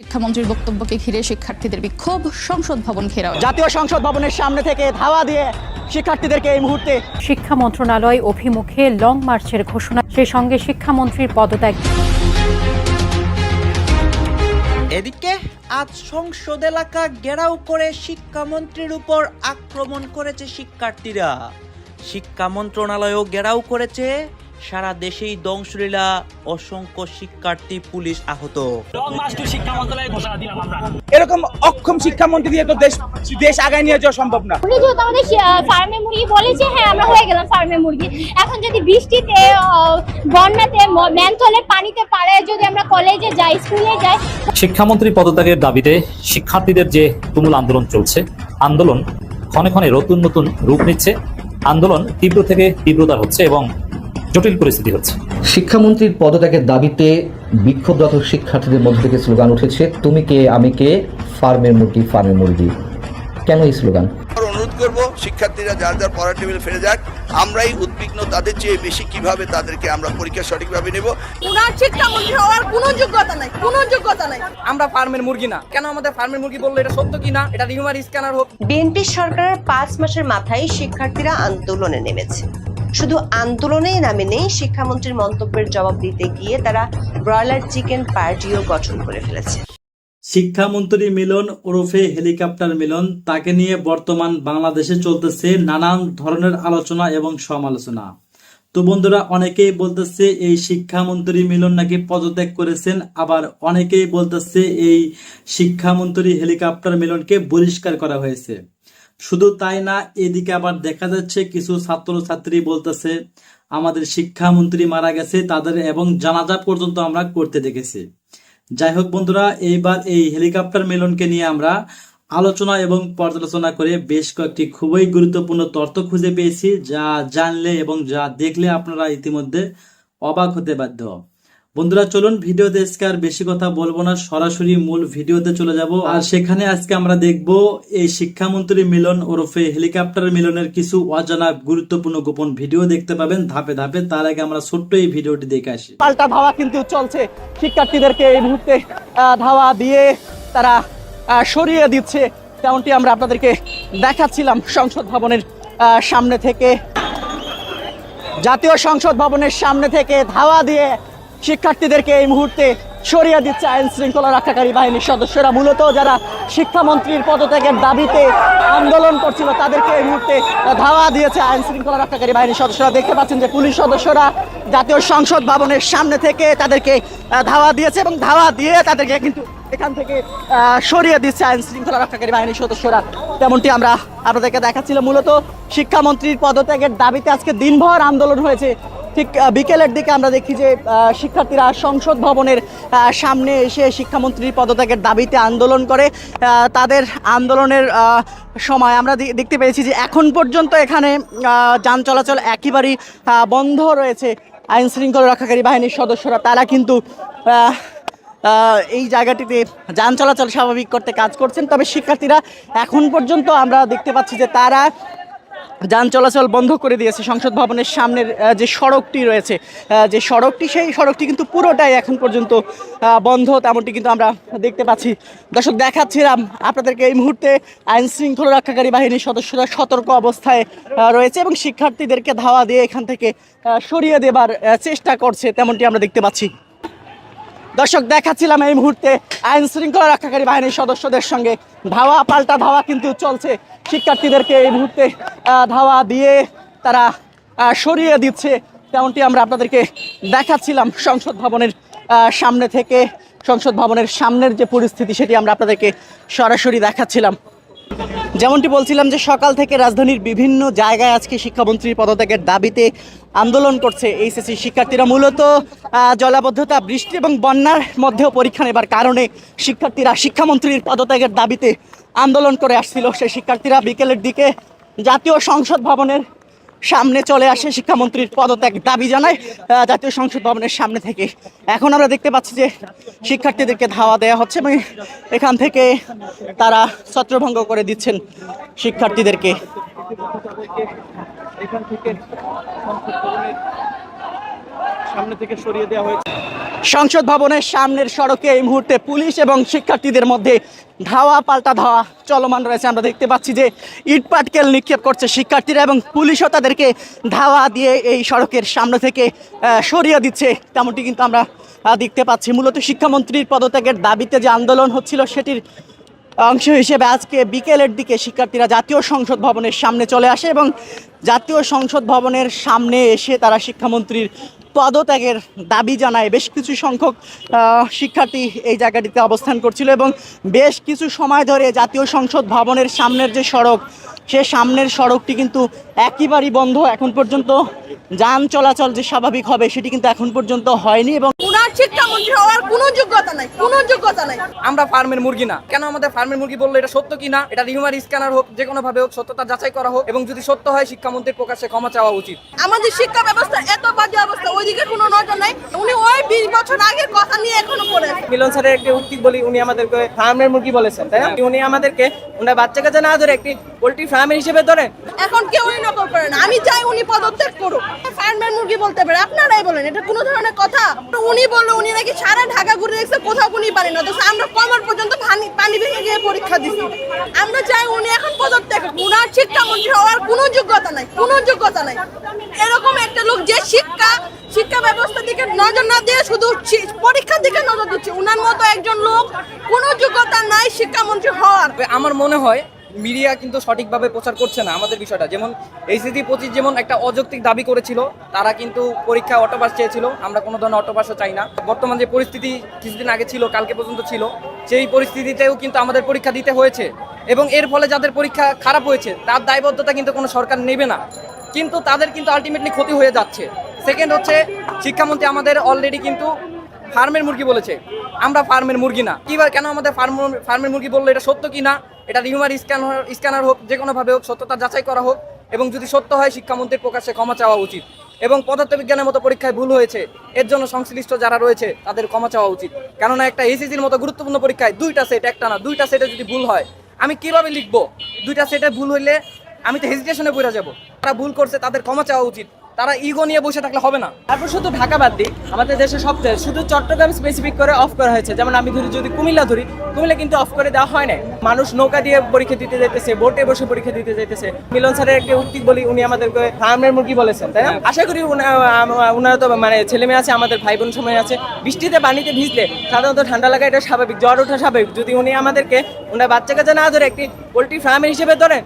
শিক্ষামন্ত্রীর বক্তব্যকে ঘিরে শিক্ষার্থীদের বিক্ষোভ, সংসদ ভবন ঘেরাও। জাতীয় সংসদ ভবনের সামনে থেকে ধাওয়া দিয়ে শিক্ষার্থীদেরকে এই মুহূর্তে শিক্ষা মন্ত্রণালয় অভিমুখে লং মার্চের ঘোষণা, সেই সঙ্গে শিক্ষামন্ত্রীর পদত্যাগ। এদিকে আজ সংসদ এলাকা ঘেরাও করে শিক্ষামন্ত্রীর উপর আক্রমণ করেছে শিক্ষার্থীরা। শিক্ষা মন্ত্রণালয়ও ঘেরাও করেছে। সারা দেশেই ধ্বংসলীলা, অসংখ্য শিক্ষার্থী, পুলিশ আহত। এরকম অক্ষম শিক্ষামন্ত্রী দিয়ে তো দেশ আগায় নিয়ে যাওয়া সম্ভব না। উনি যেহেতু আমাদের ফার্মে মুরগি বলেছে, হ্যাঁ আমরা হয়ে গেলাম ফার্মে মুরগি। এখন যদি বৃষ্টিতে, বন্যাতে, ম্যানথলে পানিতে পাড়ায় যদি আমরা কলেজে যাই, স্কুলে যাই। শিক্ষামন্ত্রী পদত্যাগের দাবিতে শিক্ষার্থীদের যে তুমুল আন্দোলন চলছে, আন্দোলন ক্ষণে ক্ষণে নতুন নতুন রূপ নিচ্ছে, আন্দোলন তীব্র থেকে তীব্রতার হচ্ছে এবং জটিল পরিস্থিতি হচ্ছে। শিক্ষামন্ত্রীর পদত্যাগের দাবিতে বিক্ষোভরত শিক্ষার্থীদের মধ্যে থেকে স্লোগান উঠেছে, তুমি কে আমি কে, ফার্মের মুরগি ফার্মের মুরগি। কেন এই স্লোগান? অনুরোধ করব শিক্ষার্থীরা যার যার পড়ার টেবিলে ফিরে যাক। আমরাই উদ্বিগ্ন তাদের চেয়ে বেশি কিভাবে তাদেরকে আমরা পরীক্ষা সঠিকভাবে নেব। উনার শিক্ষামন্ত্রী হওয়ার কোনো যোগ্যতা নাই, কোনো যোগ্যতা নাই। আমরা ফার্মের মুরগি না। কেন আমাদের ফার্মের মুরগি বললো এটা সত্য কিনা, এটা রিউমার স্ক্যানার হোক। বিএনপি সরকারের 5 মাসের মাথায় শিক্ষার্থীরা আন্দোলনে নেমেছে। শুধু আন্দোলনেই নামে নেই, শিক্ষামন্ত্রীর মন্তব্যের জবাব দিতে গিয়ে তারা ব্রয়লার চিকেন পার্টিও গঠন করে ফেলেছে। শিক্ষামন্ত্রী মিলন ওরফে হেলিকপ্টার মিলন, তাকে নিয়ে বর্তমান বাংলাদেশে চলতেছে নানান ধরনের আলোচনা এবং সমালোচনা। তো বন্ধুরা, অনেকেই বলতেছে এই শিক্ষামন্ত্রী মিলন নাকি পদত্যাগ করেছেন, আবার অনেকেই বলতেছে এই শিক্ষামন্ত্রী হেলিকপ্টার মিলনকে বহিষ্কার করা হয়েছে। শুধু তাই না, এদিকে আবার দেখা যাচ্ছে কিছু ছাত্রছাত্রী বলতেছে আমাদের শিক্ষামন্ত্রী মারা গেছে, তাদের এবং জানাজা পর্যন্ত আমরা করতে দেখেছি। যাই হোক বন্ধুরা, এইবার এই হেলিকপ্টার মিলনকে নিয়ে আমরা আলোচনা এবং পর্যালোচনা করে বেশ কয়েকটি খুবই গুরুত্বপূর্ণ তথ্য খুঁজে পেয়েছি, যা জানলে এবং যা দেখলে আপনারা ইতিমধ্যে অবাক হতে বাধ্য। বন্ধুরা চলুন, ভিডিওতে আজকে আর বেশি কথা বলবো না, সরাসরি মূল ভিডিওতে চলে যাব। আর সেখানে আজকে আমরা দেখব এই শিক্ষামন্ত্রী মিলন ওরফে হেলিকপ্টার মিলনের কিছু অজানা গুরুত্বপূর্ণ গোপন ভিডিও দেখতে পাবেন ধাপে ধাপে। তার আগে আমরা ছোট্ট এই ভিডিওটি দেখে আসি। পাল্টা ধাওয়া কিন্তু চলছে, শিক্ষার্থীদেরকে এই মুহূর্তে ধাওয়া দিয়ে তারা সরিয়ে দিচ্ছে, তেমনটি আমরা আপনাদেরকে দেখাচ্ছিলাম সংসদ ভবনের সামনে থেকে। জাতীয় সংসদ ভবনের সামনে থেকে ধাওয়া দিয়ে শিক্ষার্থীদেরকে এই মুহূর্তে সরিয়ে দিচ্ছে আইন শৃঙ্খলা রক্ষাকারী বাহিনীর সদস্যরা। মূলত যারা শিক্ষামন্ত্রীর পদত্যাগের দাবিতে আন্দোলন করছিল তাদেরকে এই মুহূর্তে ধাওয়া দিয়েছে আইন শৃঙ্খলা রক্ষাকারী বাহিনীর সদস্যরা। দেখতে পাচ্ছেন যে পুলিশ সদস্যরা জাতীয় সংসদ ভবনের সামনে থেকে তাদেরকে ধাওয়া দিয়েছে এবং ধাওয়া দিয়ে তাদেরকে কিন্তু এখান থেকে সরিয়ে দিচ্ছে আইন শৃঙ্খলা রক্ষাকারী বাহিনীর সদস্যরা। তেমনটি আমরা আপনাদেরকে দেখাচ্ছিলাম। মূলত শিক্ষামন্ত্রীর পদত্যাগের দাবিতে আজকে দিনভর আন্দোলন হয়েছে। ঠিক বিকেলের দিকে আমরা দেখি যে শিক্ষার্থীরা সংসদ ভবনের সামনে এসে শিক্ষামন্ত্রীর পদত্যাগের দাবিতে আন্দোলন করে। তাদের আন্দোলনের সময় আমরা দেখতে পেয়েছি যে এখন পর্যন্ত এখানে যান চলাচল একেবারেই বন্ধ রয়েছে। আইন শৃঙ্খলা রক্ষাকারী বাহিনীর সদস্যরা তারা কিন্তু এই জায়গাটিতে যান চলাচল স্বাভাবিক করতে কাজ করছেন। তবে শিক্ষার্থীরা এখন পর্যন্ত আমরা দেখতে পাচ্ছি যে তারা যান চলাচল বন্ধ করে দিয়েছে। সংসদ ভবনের সামনের যে সড়কটি রয়েছে, যে সড়কটি, সেই সড়কটি কিন্তু পুরোটাই এখন পর্যন্ত বন্ধ, তেমনটি কিন্তু আমরা দেখতে পাচ্ছি। দর্শক, দেখাচ্ছিলাম আপনাদেরকে এই মুহূর্তে আইন শৃঙ্খলা রক্ষাকারী বাহিনীর সদস্যরা সতর্ক অবস্থায় রয়েছে এবং শিক্ষার্থীদেরকে ধাওয়া দিয়ে এখান থেকে সরিয়ে দেবার চেষ্টা করছে, তেমনটি আমরা দেখতে পাচ্ছি। দর্শক, দেখাচ্ছিলাম এই মুহূর্তে আইন শৃঙ্খলা রক্ষাকারী বাহিনীর সদস্যদের সঙ্গে ধাওয়া পাল্টা ধাওয়া কিন্তু চলছে। শিক্ষার্থীদেরকে এই মুহূর্তে ধাওয়া দিয়ে তারা সরিয়ে দিচ্ছে, তেমনটি আমরা আপনাদেরকে দেখাচ্ছিলাম সংসদ ভবনের সামনে থেকে। সংসদ ভবনের সামনের যে পরিস্থিতি সেটি আমরা আপনাদেরকে সরাসরি দেখাচ্ছিলাম। যেমনটি বলছিলাম যে সকাল থেকে রাজধানীর বিভিন্ন জায়গায় আজকে শিক্ষামন্ত্রীর পদত্যাগের দাবিতে আন্দোলন করছে এইচএসসি শিক্ষার্থীরা। মূলত জলাবদ্ধতা, বৃষ্টি এবং বন্যার মধ্যেও পরীক্ষা নেবার কারণে শিক্ষার্থীরা শিক্ষামন্ত্রীর পদত্যাগের দাবিতে আন্দোলন করে আসছিল। সেই শিক্ষার্থীরা বিকেলের দিকে জাতীয় সংসদ ভবনের সামনে চলে আসে, শিক্ষামন্ত্রীর পদত্যাগ দাবি জানায় জাতীয় সংসদ ভবনের সামনে থেকে। এখন আমরা দেখতে পাচ্ছি যে শিক্ষার্থীদেরকে ধাওয়া দেওয়া হচ্ছে এবং এখান থেকে তারা ছত্রভঙ্গ করে দিচ্ছেন শিক্ষার্থীদেরকে। এখান থেকে সামনে থেকে সরিয়ে দেওয়া হয়েছে। সংসদ ভবনের সামনের সড়কে এই মুহূর্তে পুলিশ এবং শিক্ষার্থীদের মধ্যে ধাওয়া পাল্টা ধাওয়া চলমান রয়েছে। আমরা দেখতে পাচ্ছি যে ইট পাটকেল নিক্ষেপ করছে শিক্ষার্থীরা এবং পুলিশও তাদেরকে ধাওয়া দিয়ে এই সড়কের সামনে থেকে সরিয়ে দিচ্ছে, তেমনটি কিন্তু আমরা দেখতে পাচ্ছি। মূলত শিক্ষামন্ত্রীর পদত্যাগের দাবিতে যে আন্দোলন হচ্ছিল সেটির অংশ হিসেবে আজকে বিকেলের দিকে শিক্ষার্থীরা জাতীয় সংসদ ভবনের সামনে চলে আসে এবং জাতীয় সংসদ ভবনের সামনে এসে তারা শিক্ষামন্ত্রীর পদত্যাগের দাবি জানায়। বেশ কিছু সংখ্যক শিক্ষার্থী এই জায়গাটিতে অবস্থান করছিল এবং বেশ কিছু সময় ধরে জাতীয় সংসদ ভবনের সামনের যে সড়ক, সে সামনের সড়কটি কিন্তু একেবারেই বন্ধ। এখন পর্যন্ত যান চলাচল যে স্বাভাবিক হবে সেটি কিন্তু এখন পর্যন্ত হয়নি এবং শিক্ষামন্ত্রী হওয়ার কোনো যোগ্যতা নাই, কোনো যোগ্যতা নাই। আমরা ফার্মের মুরগি না, কেন আমাদের ফার্মের মুরগি বললে এটা সত্য কি না, এটা রিউমার স্ক্যানার হোক, যে কোনো ভাবে হোক সত্যতা যাচাই করা হোক এবং যদি সত্য হয় শিক্ষামন্ত্রীর প্রকাশ্যে ক্ষমা চাওয়া উচিত। আমাদের শিক্ষা ব্যবস্থা এত বাজে অবস্থা, ওইদিকে কোনো নজর নাই। উনি ওই 20 বছর আগের কথা নিয়ে এখনো পড়ে আছে। মিলন স্যারের একটি উক্তি বলি, উনি আমাদেরকে ফার্মের মুরগি বলেছেন, তাই না? উনি আমাদেরকে ওনার বাচ্চাকে যে না ধরে একটি পোল্ট্রি ফার্মের হিসেবে ধরেন। এখন কেউই নকল করে না, আমি চাই উনি পদত্যাগ করুক। ফার্মের মুরগি বলতে পারে, আপনারাই বলেন এটা কোনো ধরনের কথা? উনি বললো উনি নাকি সারা ঢাকা ঘুরে দেখছে, কোথাও উনি পারে না, তো আমরা কমার পর্যন্ত পানি ভেঙে গিয়ে পরীক্ষা দিচ্ছি। আমরা চাই উনি এখন পদত্যাগ করুক। উনার শিক্ষামন্ত্রী হওয়ার কোনো যোগ্যতা নাই, কোনো যোগ্যতা নাই। এরকম একটা লোক যে শিক্ষা ব্যবস্থার দিকে নজর না দিয়ে শুধু পরীক্ষার দিকে নজর দিচ্ছে, উনার মতো একজন লোক কোনো যোগ্যতা নাই শিক্ষামন্ত্রী হওয়ার। আমার মনে হয় মিডিয়া কিন্তু সঠিকভাবে প্রচার করছে না আমাদের বিষয়টা। যেমন এইচএসসি 25 যেমন একটা অযৌক্তিক দাবি করেছিল, তারা কিন্তু পরীক্ষা অটোপাস চেয়েছিল, আমরা কোনো ধরনের অটোপাসও চাই না। বর্তমান যে পরিস্থিতি কিছুদিন আগে ছিল, কালকে পর্যন্ত ছিল, সেই পরিস্থিতিতেও কিন্তু আমাদের পরীক্ষা দিতে হয়েছে এবং এর ফলে যাদের পরীক্ষা খারাপ হয়েছে তার দায়বদ্ধতা কিন্তু কোনো সরকার নেবে না, কিন্তু তাদের কিন্তু আলটিমেটলি ক্ষতি হয়ে যাচ্ছে। সেকেন্ড হচ্ছে শিক্ষামন্ত্রী আমাদের অলরেডি কিন্তু ফার্মের মুরগি বলেছে, আমরা ফার্মের মুরগি না। কেন আমাদের ফার্মের মুরগি বললে এটা সত্য কি না, এটা রিউমার স্ক্যানার হোক, যে কোনো ভাবে হোক সত্যতা যাচাই করা হোক এবং যদি সত্য হয় শিক্ষামন্ত্রীর প্রকাশ্যে ক্ষমা চাওয়া উচিত এবং পদার্থবিজ্ঞানের মতো পরীক্ষায় ভুল হয়েছে এর জন্য সংশ্লিষ্ট যারা রয়েছে তাদের ক্ষমা চাওয়া উচিত। কেননা একটা এইচএসসির মতো গুরুত্বপূর্ণ পরীক্ষায় 2টা সেট, একটা না 2টা সেটে যদি ভুল হয় আমি কিভাবে লিখবো? 2টা সেটে ভুল হইলে আমি তো হেজিটেশনে পড়ে যাব। তারা ভুল করছে, তাদের ক্ষমা চাওয়া উচিত। তারা ইগো নিয়ে বসে থাকলে হবে না। তারপর শুধু ঢাকা বাদ দিই, আমাদের দেশে সবচেয়ে শুধু চট্টগ্রাম স্পেসিফিক করে অফ করা হয়েছে। যেমন আমি যদি কুমিল্লা ধরি, কুমিল্লা কিন্তু অফ করে দেওয়া হয় না। মানুষ নৌকা দিয়ে পরীক্ষা দিতে যাইতেছে, বোটে বসে পরীক্ষা দিতে যাইতেছে। মিলন স্যারের একটি উক্তি বলি, উনি আমাদেরকে ফার্মের মুরগি বলেছেন, তাই না? আশা করি ওনারা তো মানে ছেলে মেয়ে আছে, আমাদের ভাই বোন সময় আছে, বৃষ্টিতে পানিতে ভিজলে সাধারণত ঠান্ডা লাগা এটা স্বাভাবিক, জ্বর ওঠা স্বাভাবিক। যদি উনি আমাদেরকে ওনার বাচ্চাকে যে না ধরে একটি পোল্ট্রি ফার্মের হিসেবে ধরেন,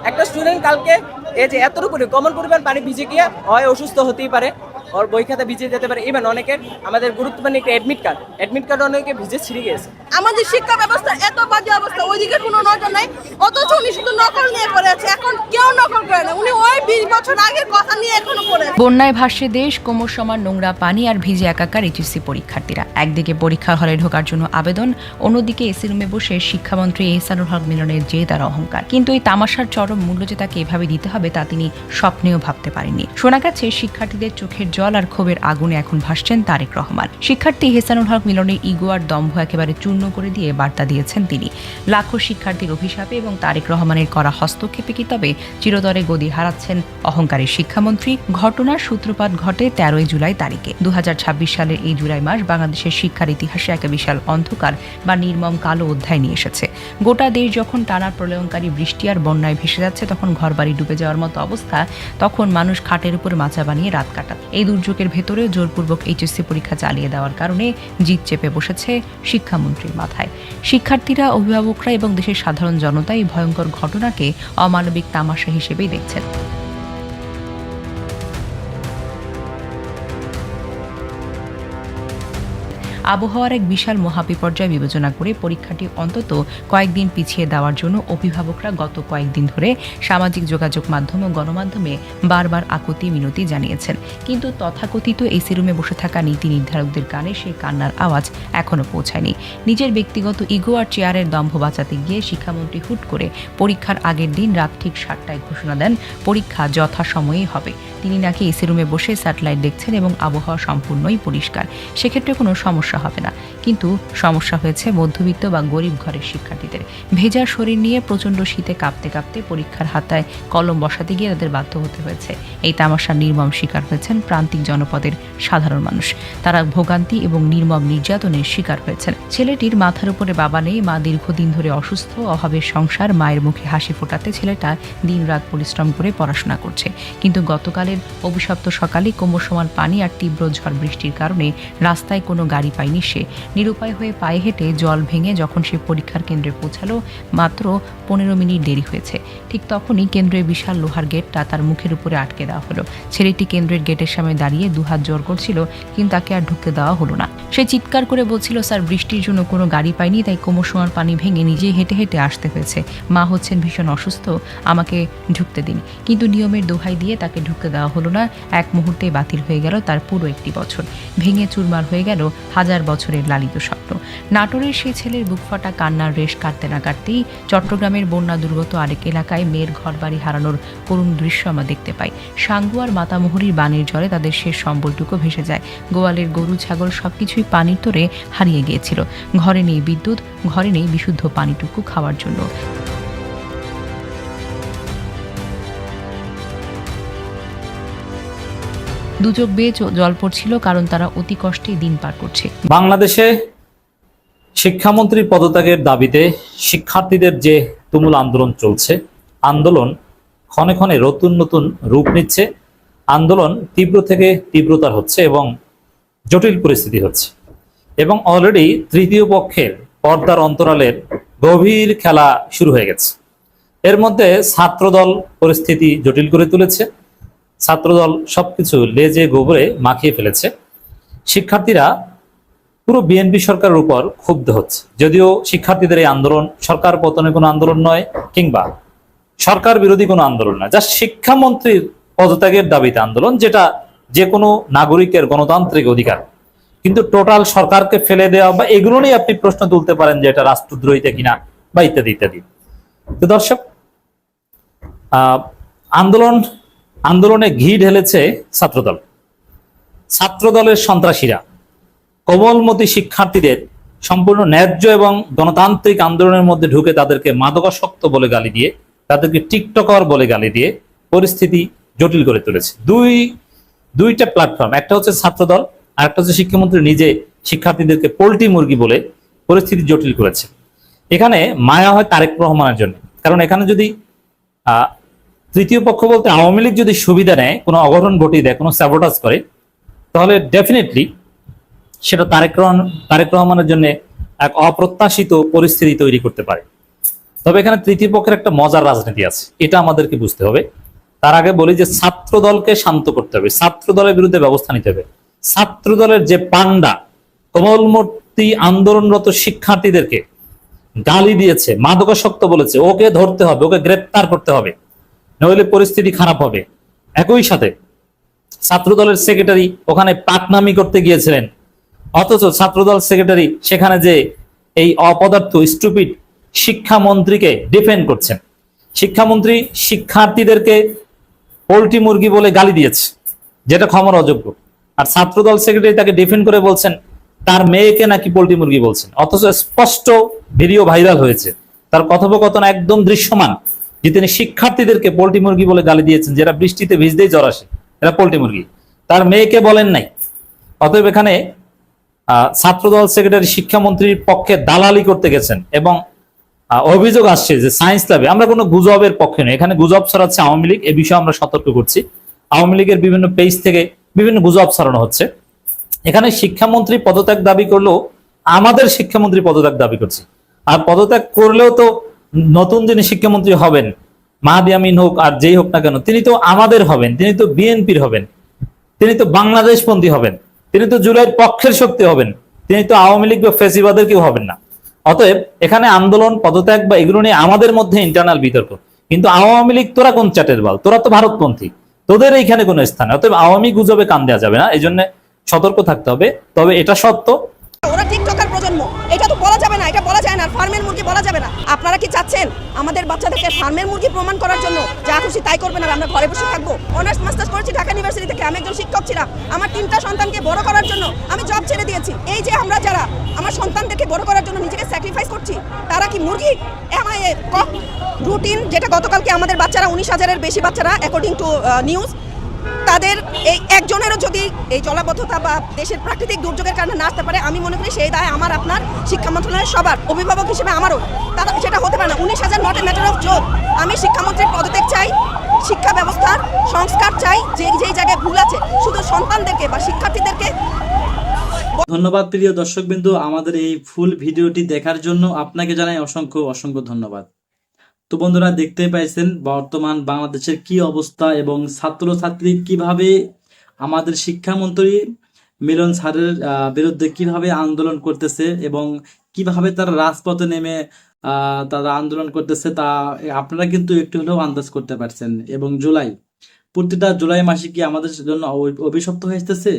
একটা স্টুডেন্ট কালকে এই যে এতটুকু কমন পরিমাণ পানি ভিজে গিয়ে হয় অসুস্থ হতেই পারে, ওর বই খাতা ভিজে যেতে পারে। ইভেন অনেকের আমাদের গুরুত্বপূর্ণ একটা অ্যাডমিট কার্ড অনেকে ভিজে ছিঁড়ে গেছে। আমাদের শিক্ষা ব্যবস্থা এত বাজে অবস্থা, ওইদিকে কোনো নজর নাই, অথচ উনি শুধু নকল নিয়ে পড়ে আছে। এখন কেউ নকল করে না, উনি ওই 20 বছর আগের কথা নিয়ে এখনো পড়ে আছে। বন্যায় ভাসছে দেশ, কোমর সমান নোংরা পানি আর ভিজে একাকার এইচএসসি পরীক্ষার্থীরা। একদিকে পরীক্ষার হলে ঢোকার জন্য আবেদন, অন্যদিকে এসি রুমে বসে শিক্ষামন্ত্রী এহসানুল হক মিলনের জেদ আর অহংকার। কিন্তু এই তামাশার চরম মূল্য যে তাকে এভাবে দিতে হবে তা তিনি স্বপ্নেও ভাবতে পারেননি। শোনা গেছে শিক্ষার্থীদের চোখের জল আর ক্ষোভের আগুনে এখন ভাসছেন তারেক রহমান। শিক্ষার্থী এহসানুল হক মিলনের ইগো আর দম্ভ একেবারে চূর্ণ করে দিয়ে বার্তা দিয়েছেন তিনি। লাখো শিক্ষার্থীর অভিশাপে এবং তারেক রহমানের করা হস্তক্ষেপে কি তবে চিরতরে গদি হারাচ্ছেন অহংকারী শিক্ষামন্ত্রী? ঘটনার সূত্রপাত ঘটে 13 জুলাই তারিখে। 2026 সালের এই জুলাই মাস বাংলাদেশের শিক্ষার ইতিহাসে এক বিশাল অন্ধকার বা নির্মম কালো অধ্যায় নিয়ে এসেছে। গোটা দেশ যখন টানা প্রলয়ঙ্কারী বৃষ্টি আর বন্যায় ভেসে যাচ্ছে, তখন ঘরবাড়ি ডুবে যাওয়ার মতো অবস্থা, তখন মানুষ খাটের উপর মাচা বানিয়ে রাত কাটাত। এই দুর্যোগের ভেতরেও জোরপূর্বক এইচএসসি পরীক্ষা চালিয়ে দেওয়ার কারণে জিদ চেপে বসেছে শিক্ষামন্ত্রীর মাথায়। শিক্ষার্থীরা, অভিভাবকরা এবং দেশের সাধারণ জনতা এই ভয়ঙ্কর ঘটনাকে অমানবিক তামাশা হিসেবেই দেখছেন। আবহাওয়ার এক বিশাল মহাবিপর্যয় বিবেচনা করে পরীক্ষাটি অন্তত কয়েকদিন পিছিয়ে দেওয়ার জন্য অভিভাবকরা গত কয়েকদিন ধরে সামাজিক যোগাযোগ মাধ্যম ও গণমাধ্যমে বারবার আকুতি মিনতি জানিয়েছেন। কিন্তু তথাকথিত এসি রুমে বসে থাকা নীতি নির্ধারকদের কানে সেই কান্নার আওয়াজ এখনো পৌঁছায়নি। নিজের ব্যক্তিগত ইগো আর চেয়ারের দম্ভ বাঁচাতে গিয়ে শিক্ষামন্ত্রী হুট করে পরীক্ষার আগের দিন রাত ঠিক 7টায় ঘোষণা দেন পরীক্ষা যথাসময়েই হবে। তিনি নাকি এসি রুমে বসে স্যাটেলাইট দেখছেন এবং আবহাওয়া সম্পূর্ণই পরিষ্কার, সেক্ষেত্রে কোনো সমস্যা হবে না। কিন্তু সমস্যা হয়েছে মধ্যবিত্ত বা গরিব ঘরের শিক্ষার্থীদের। ভেজা শরীর নিয়ে প্রচণ্ড শীতে কাঁপতে কাঁপতে পরীক্ষার হাতায় কলম বসাতে গিয়ে তাদের বাধ্য হতে হয়েছে। এই তামাশার নির্মম শিকার হয়েছেন প্রান্তিক জনপদের সাধারণ মানুষ। তারা ভোগান্তি এবং নির্মম নির্যাতনের শিকার হয়েছেন। ছেলেটির মাথার উপরে বাবা নেই, মা দীর্ঘদিন ধরে অসুস্থ, অভাবের সংসার। মায়ের মুখে হাসি ফোটাতে ছেলেটা দিনরাত পরিশ্রম করে পড়াশোনা করছে। কিন্তু গতকালের অভিশপ্ত সকালে কোমর সমান পানি আর তীব্র ঝড় বৃষ্টির কারণে রাস্তায় কোনো গাড়ি পায়নি সে। নিরুপায় হয়ে পায়ে হেঁটে জল ভেঙে যখন সে পরীক্ষার কেন্দ্রে পৌঁছালো, মাত্র 15 মিনিট দেরি হয়েছে। ঠিক তখনই কেন্দ্রের বিশাল লোহার গেটটা তার মুখের উপরে আটকে দেওয়া হলো। ছেলেটি কেন্দ্রের গেটের সামনে দাঁড়িয়ে দুহাত জোর করছিল, কিন্তু তাকে আর ঢুকতে দেওয়া হলো না। সে চিৎকার করে বলছিল, স্যার বৃষ্টির জন্য কোনো গাড়ি পাইনি, তাই কোমর সমান পানি ভেঙে নিজেই হেঁটে হেঁটে আসতে হয়েছে। মা হচ্ছেন ভীষণ অসুস্থ, আমাকে ঢুকতে দিন। কিন্তু নিয়মের দোহাই দিয়ে তাকে ঢুকতে দেওয়া হলো না। এক মুহূর্তেই বাতিল হয়ে গেল তার পুরো একটি বছর। ভেঙে চুরমার হয়ে গেল হাজার বছরের লালিত স্বপ্ন। নাটোরের সেই ছেলের বুকফাটা কান্নার রেশ কাটতে না কাটতেই চট্টগ্রামের বন্যা দুর্গত আরেক এলাকায় মেয়ের ঘরবাড়ি হারানোর করুণ দৃশ্য আমরা দেখতে পাই। সাঙ্গু আর মাতামুহুরির বানের জলে তাদের শেষ সম্বলটুকু ভেসে যায়। গোয়ালের গরু ছাগল সবকিছুই পানির তোরে হারিয়ে গিয়েছিল। ঘরে নেই বিদ্যুৎ, ঘরে নেই বিশুদ্ধ পানিটুকু খাওয়ার জন্য। দুচোখ বেয়ে জল পড়ছিল, কারণ তারা অতি কষ্টে দিন পার করছে। বাংলাদেশে শিক্ষামন্ত্রীর পদত্যাগের দাবিতে শিক্ষার্থীদের যে তুমুল আন্দোলন চলছে, আন্দোলন ক্ষণে ক্ষণে নতুন নতুন রূপ নিচ্ছে। আন্দোলন তীব্র থেকে তীব্রতার হচ্ছে এবং জটিল পরিস্থিতি হচ্ছে, এবং অলরেডি তৃতীয় পক্ষের পর্দার অন্তরালের গভীর খেলা শুরু হয়ে গেছে। এর মধ্যে ছাত্রদল পরিস্থিতি জটিল করে তুলেছে। ছাত্রদল সবকিছু লেজে গোবরে মাখিয়ে ফেলেছে। শিক্ষার্থীরা পুরো বিএনপি সরকারের উপর ক্ষুব্ধ হচ্ছে। যদিও শিক্ষার্থীদের এই আন্দোলন সরকার পতনের কোনো আন্দোলন নয়, কিংবা সরকার বিরোধী কোনো আন্দোলন নয়, যা শিক্ষামন্ত্রীর পদত্যাগের দাবিতে আন্দোলন, যেটা যে কোনো নাগরিকের গণতান্ত্রিক অধিকার। কিন্তু টোটাল সরকারকে ফেলে দেওয়া বা এগুলো নিয়ে আপনি প্রশ্ন তুলতে পারেন যে এটা রাষ্ট্রদ্রোহিতা কিনা বা ইত্যাদি ইত্যাদি। তো দর্শক, আন্দোলনে ঘি ঢেলেছে ছাত্রদল। ছাত্রদলের সন্ত্রাসীরা কোমলমতি শিক্ষার্থীদের সম্পূর্ণ ন্যায্য এবং গণতান্ত্রিক আন্দোলনের মধ্যে ঢুকে তাদেরকে মাদকাসক্ত বলে গালি দিয়ে, তাদেরকে টিকটকার বলে গালি দিয়ে পরিস্থিতি জটিল করে তুলেছে। দুইটা প্ল্যাটফর্ম, একটা হচ্ছে ছাত্রদল আর একটা হচ্ছে শিক্ষামন্ত্রী নিজে শিক্ষার্থীদেরকে পোল্ট্রি মুরগি বলে পরিস্থিতি জটিল করেছে। এখানে মায়া হয় তারেক রহমানের জন্য, কারণ এখানে যদি তৃতীয় পক্ষ বলতে আওয়ামী লীগ যদি সুবিধা নেয়, কোনো অঘটন ঘটিয়ে দেয়, কোনো স্যাবোটাজ করে, তাহলে ডেফিনেটলি সেটা তারেক রহমানের জন্য এক অপ্রত্যাশিত পরিস্থিতি তৈরি করতে পারে। তবে এখানে তৃতীয় পক্ষের একটা মজার রাজনীতি আছে, এটা আমাদেরকে বুঝতে হবে। তার আগে বলি যে ছাত্র দলকে শান্ত করতে হবে, ছাত্র দলের বিরুদ্ধে ব্যবস্থা নিতে হবে। ছাত্র দলের যে পান্ডা কোমলমতি আন্দোলনরত শিক্ষার্থীদেরকে গালি দিয়েছে, মাদকাসক্ত বলেছে, ওকে ধরতে হবে, ওকে গ্রেপ্তার করতে হবে, নইলে পরিস্থিতি খারাপ হবে। একই সাথে ছাত্রদলের সেক্রেটারি ওখানে পাকনামি করতে গিয়েছিলেন, অথচ ছাত্রদল সেক্রেটারি সেখানে যে এই অপদার্থ স্টুপিড শিক্ষামন্ত্রীকে ডিফেন্ড করছেন। শিক্ষামন্ত্রী শিক্ষার্থীদেরকে পোল্ট্রি মুরগি বলে গালি দিয়েছে, যেটা ক্ষমার অযোগ্য। আর ছাত্রদল সেক্রেটারি তাকে ডিফেন্ড করে বলছেন তার মেয়েকে নাকি পোল্ট্রি মুরগি বলছেন, অথচ স্পষ্ট ভিডিও ভাইরাল হয়েছে, তার কথোপকথন একদম দৃশ্যমান, যে তিনি শিক্ষার্থীদেরকে পোল্ট্রি মুরগি বলে গালি দিয়েছেন, যারা বৃষ্টিতে ভিজতেই জ্বর আসে, এরা পোল্ট্রি মুরগি। তার মেয়েকে বলেন নাই। অতএব এখানে ছাত্রদল সেক্রেটারি শিক্ষামন্ত্রীর পক্ষে দালালি করতে গেছেন, এবং অভিযোগ আসছে যে সায়েন্স ল্যাবে, আমরা কোনো গুজবের পক্ষে নই, এখানে গুজব ছড়াচ্ছে আওয়ামী লীগ, এ বিষয়ে আমরা সতর্ক করছি। আওয়ামী লীগের বিভিন্ন পেজ থেকে বিভিন্ন গুজব ছড়ানো হচ্ছে। এখানে শিক্ষামন্ত্রী পদত্যাগ দাবি করলেও আমাদের শিক্ষামন্ত্রী পদত্যাগ দাবি করছে, আর পদত্যাগ করলেও তো নতুন যিনি শিক্ষামন্ত্রী হবেন, মাহাদি আমিন হোক আর যেই হোক না কেন, তিনি তো আমাদের হবেন, তিনি তো বিএনপির হবেন, তিনি তো বাংলাদেশপন্থী হবেন, তিনি তো জুলাইয়ের পক্ষের শক্তি হবেন, তিনি তো আওয়ামী লীগ বা ফেসিবাদের কেউ হবেন না। অতএব এখানে আন্দোলন, পদত্যাগ বা এগুলো নিয়ে আমাদের মধ্যে ইন্টারনাল বিতর্ক। কিন্তু আওয়ামী লীগ তোরা কোন চাটের বাল, তোরা তো ভারতপন্থী, তোদের এইখানে কোনো স্থান। অতএব আওয়ামী গুজবে কান দেওয়া যাবে না, এই জন্য সতর্ক থাকতে হবে। তবে এটা সত্য, ওরা টিকটকার প্রজন্ম, এটা তো বলা যাবে না, এটা বলা যায় না। ফার্মের মুরগি বলা যাবে না। আপনারা কি চাচ্ছেন আমাদের বাচ্চাদেরকে ফার্মের মুরগি প্রমাণ করার জন্য যা খুশি তাই করবেন আর আমরা ঘরে বসে থাকবো? অনার্স মাস্টার্স করেছি ঢাকা ইউনিভার্সিটি থেকে, আমি একজন শিক্ষক ছিলাম। আমার 3টা সন্তানকে বড় করার জন্য আমি জব ছেড়ে দিয়েছি। এই যে আমরা যারা আমার সন্তানদেরকে বড় করার জন্য নিজেকে স্যাক্রিফাইস করছি, তারা কি মুরগি? এমআইএ রুটিন, যেটা গতকালকে আমাদের বাচ্চারা 19,000-এর বেশি বাচ্চারা অ্যাকর্ডিং টু নিউজ, তাদের এই একজনেরও যদি এই জলাবদ্ধতা বা দেশের প্রাকৃতিক দুর্যোগের কারণে না আসতে পারে, আমি মনে করি সেই দায় আমার, আপনার, শিক্ষা মন্ত্রণালয়ের, সবার। অভিভাবক হিসেবে আমারও তারা সেটা হতে পারে না। 19,000 not a matter of joke. আমি শিক্ষামন্ত্রীর পদত্যাগ চাই, শিক্ষা ব্যবস্থার সংস্কার চাই। যেই জায়গায় ভুল আছে শুধু সন্তানদেরকে বা শিক্ষার্থীদেরকে। ধন্যবাদ প্রিয় দর্শকবৃন্দ, আমাদের এই ফুল ভিডিওটি দেখার জন্য আপনাকে জানাই অসংখ্য অসংখ্য ধন্যবাদ। তো বন্ধুরা, দেখতে পাইছেন বর্তমান বাংলাদেশের কি অবস্থা এবং ছাত্রছাত্রী কিভাবে আমাদের শিক্ষামন্ত্রী মিলন স্যারের বিরুদ্ধে কিভাবে আন্দোলন করতেছে এবং কিভাবে তারা রাজপথে নেমে তারা আন্দোলন করতেছে, তা আপনারা কিন্তু একটু হলেও আন্দাজ করতে পারছেন। এবং প্রতিটা জুলাই মাসে কি আমাদের জন্য অভিশপ্ত হয়ে আসতেছে?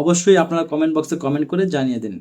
অবশ্যই আপনারা কমেন্ট বক্সে কমেন্ট করে জানিয়ে দিন।